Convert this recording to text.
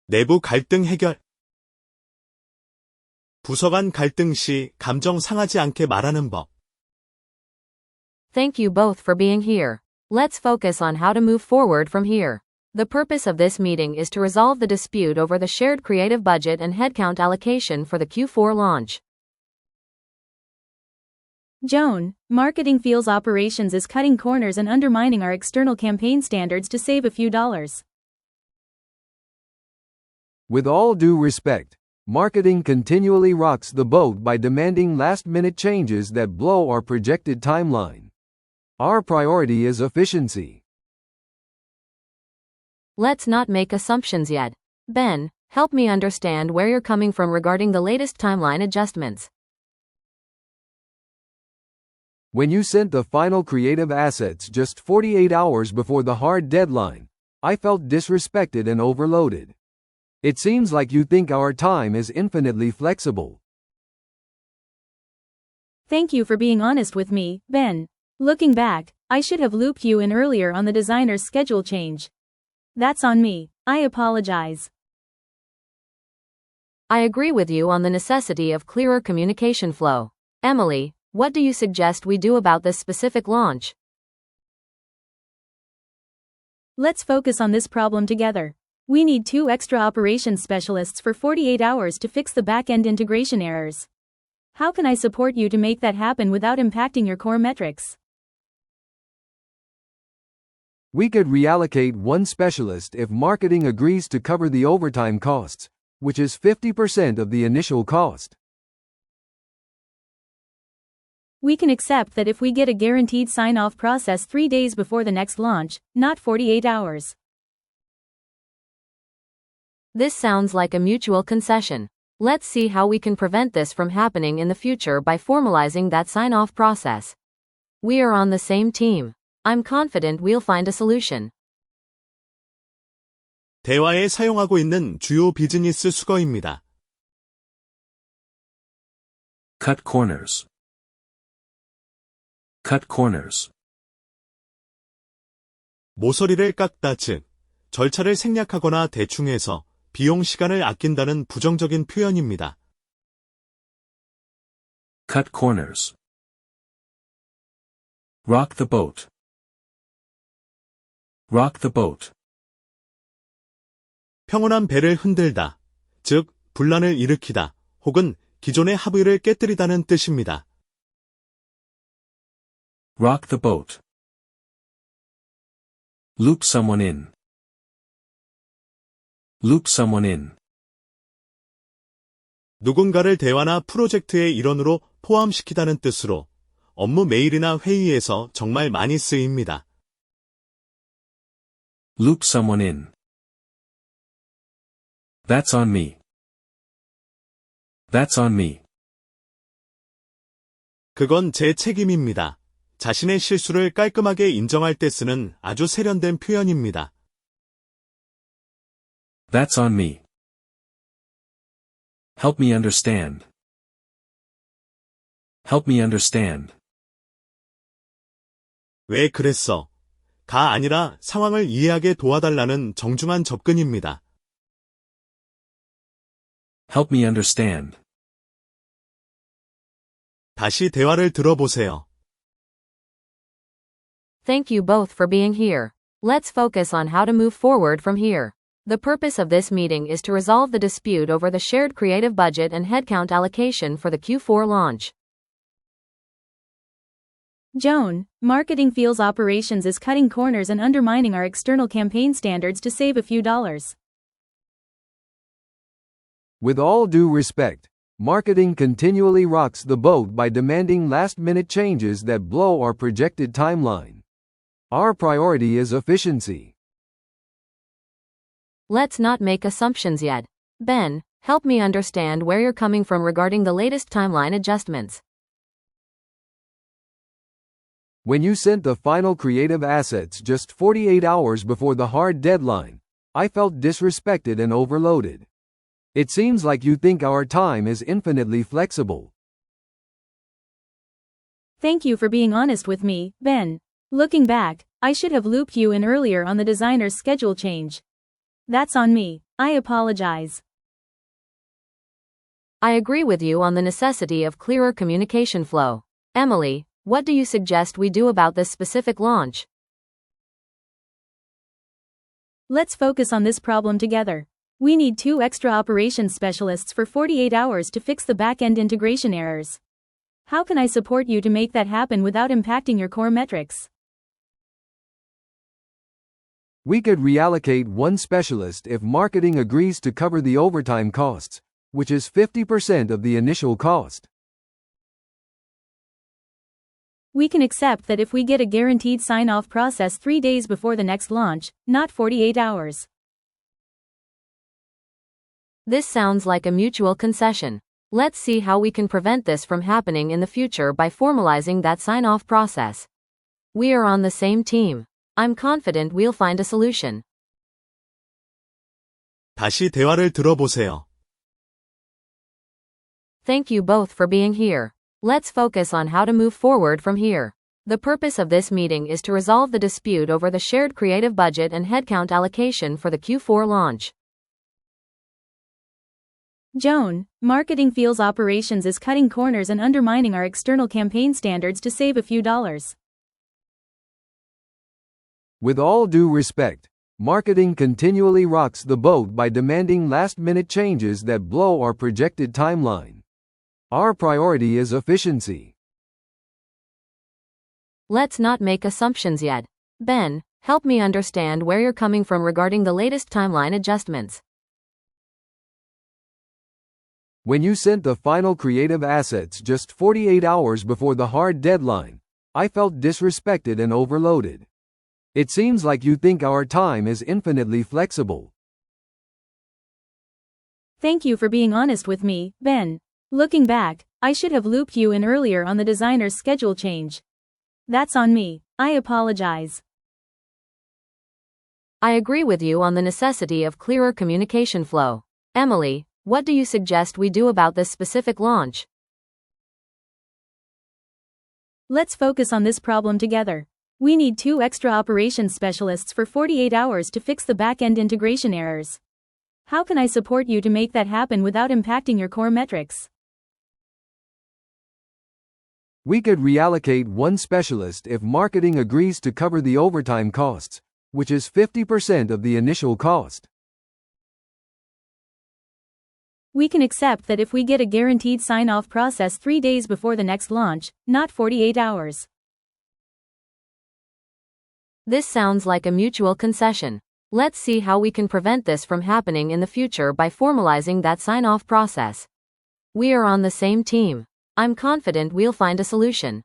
내부 갈등 해결. 부서 간 갈등 시 감정 상하지 않게 말하는 법. Thank you both for being here. Let's focus on how to move forward from here. The purpose of this meeting is to resolve the dispute over the shared creative budget and headcount allocation for the Q4 launch. Joan, marketing feels operations is cutting corners and undermining our external campaign standards to save a few dollars. With all due respect, marketing continually rocks the boat by demanding last-minute changes that blow our projected timeline. Our priority is efficiency. Let's not make assumptions yet. Ben, help me understand where you're coming from regarding the latest timeline adjustments. When you sent the final creative assets just 48 hours before the hard deadline, I felt disrespected and overloaded. It seems like you think our time is infinitely flexible. Thank you for being honest with me, Ben. Looking back, I should have looped you in earlier on the designer's schedule change. That's on me. I apologize. I agree with you on the necessity of clearer communication flow. Emily, what do you suggest we do about this specific launch? Let's focus on this problem together. We need 2 extra operations specialists for 48 hours to fix the back-end integration errors. How can I support you to make that happen without impacting your core metrics? We could reallocate 1 specialist if marketing agrees to cover the overtime costs, which is 50% of the initial cost. We can accept that if we get a guaranteed sign-off process 3 days before the next launch, not 48 hours. This sounds like a mutual concession. Let's see how we can prevent this from happening in the future by formalizing that sign-off process. We are on the same team. I'm confident we'll find a solution. 대화에 사용하고 있는 주요 비즈니스 수거입니다. Cut corners. Cut corners. 모서리를 깎다 즉, 절차를 생략하거나 대충 해서 비용 시간을 아낀다는 부정적인 표현입니다. Cut corners. Rock the boat. Rock the boat. 평온한 배를 흔들다, 즉 분란을 일으키다, 혹은 기존의 합의를 깨뜨리다는 뜻입니다. Rock the boat. Loop someone in. Loop someone in. 누군가를 대화나 프로젝트의 일원으로 포함시키다는 뜻으로 업무 메일이나 회의에서 정말 많이 쓰입니다. Loop someone in. That's on me. That's on me. 그건 제 책임입니다. 자신의 실수를 깔끔하게 인정할 때 쓰는 아주 세련된 표현입니다. That's on me. Help me understand. Help me understand. 왜 그랬어? 가 아니라 상황을 이해하게 도와달라는 정중한 접근입니다. Help me understand. 다시 대화를 들어보세요. Thank you both for being here. Let's focus on how to move forward from here. The purpose of this meeting is to resolve the dispute over the shared creative budget and headcount allocation for the Q4 launch. Joan, marketing feels operations is cutting corners and undermining our external campaign standards to save a few dollars. With all due respect, marketing continually rocks the boat by demanding last-minute changes that blow our projected timeline. Our priority is efficiency. Let's not make assumptions yet. Ben, help me understand where you're coming from regarding the latest timeline adjustments. When you sent the final creative assets just 48 hours before the hard deadline, I felt disrespected and overloaded. It seems like you think our time is infinitely flexible. Thank you for being honest with me, Ben. Looking back, I should have looped you in earlier on the designer's schedule change. That's on me. I apologize. I agree with you on the necessity of clearer communication flow. Emily, what do you suggest we do about this specific launch? Let's focus on this problem together. We need 2 extra operations specialists for 48 hours to fix the back-end integration errors. How can I support you to make that happen without impacting your core metrics? We could reallocate 1 specialist if marketing agrees to cover the overtime costs, which is 50% of the initial cost. We can accept that if we get a guaranteed sign-off process 3 days before the next launch, not 48 hours. This sounds like a mutual concession. Let's see how we can prevent this from happening in the future by formalizing that sign-off process. We are on the same team. I'm confident we'll find a solution. 다시 대화를 들어보세요. Thank you both for being here. Let's focus on how to move forward from here. The purpose of this meeting is to resolve the dispute over the shared creative budget and headcount allocation for the Q4 launch. Joan, marketing feels operations is cutting corners and undermining our external campaign standards to save a few dollars. With all due respect, marketing continually rocks the boat by demanding last-minute changes that blow our projected timeline. Our priority is efficiency. Let's not make assumptions yet. Ben, help me understand where you're coming from regarding the latest timeline adjustments. When you sent the final creative assets just 48 hours before the hard deadline, I felt disrespected and overloaded. It seems like you think our time is infinitely flexible. Thank you for being honest with me, Ben. Looking back, I should have looped you in earlier on the designer's schedule change. That's on me. I apologize. I agree with you on the necessity of clearer communication flow. Emily, what do you suggest we do about this specific launch? Let's focus on this problem together. We need 2 extra operations specialists for 48 hours to fix the back-end integration errors. How can I support you to make that happen without impacting your core metrics? We could reallocate 1 specialist if marketing agrees to cover the overtime costs, which is 50% of the initial cost. We can accept that if we get a guaranteed sign-off process 3 days before the next launch, not 48 hours. This sounds like a mutual concession. Let's see how we can prevent this from happening in the future by formalizing that sign-off process. We are on the same team. I'm confident we'll find a solution.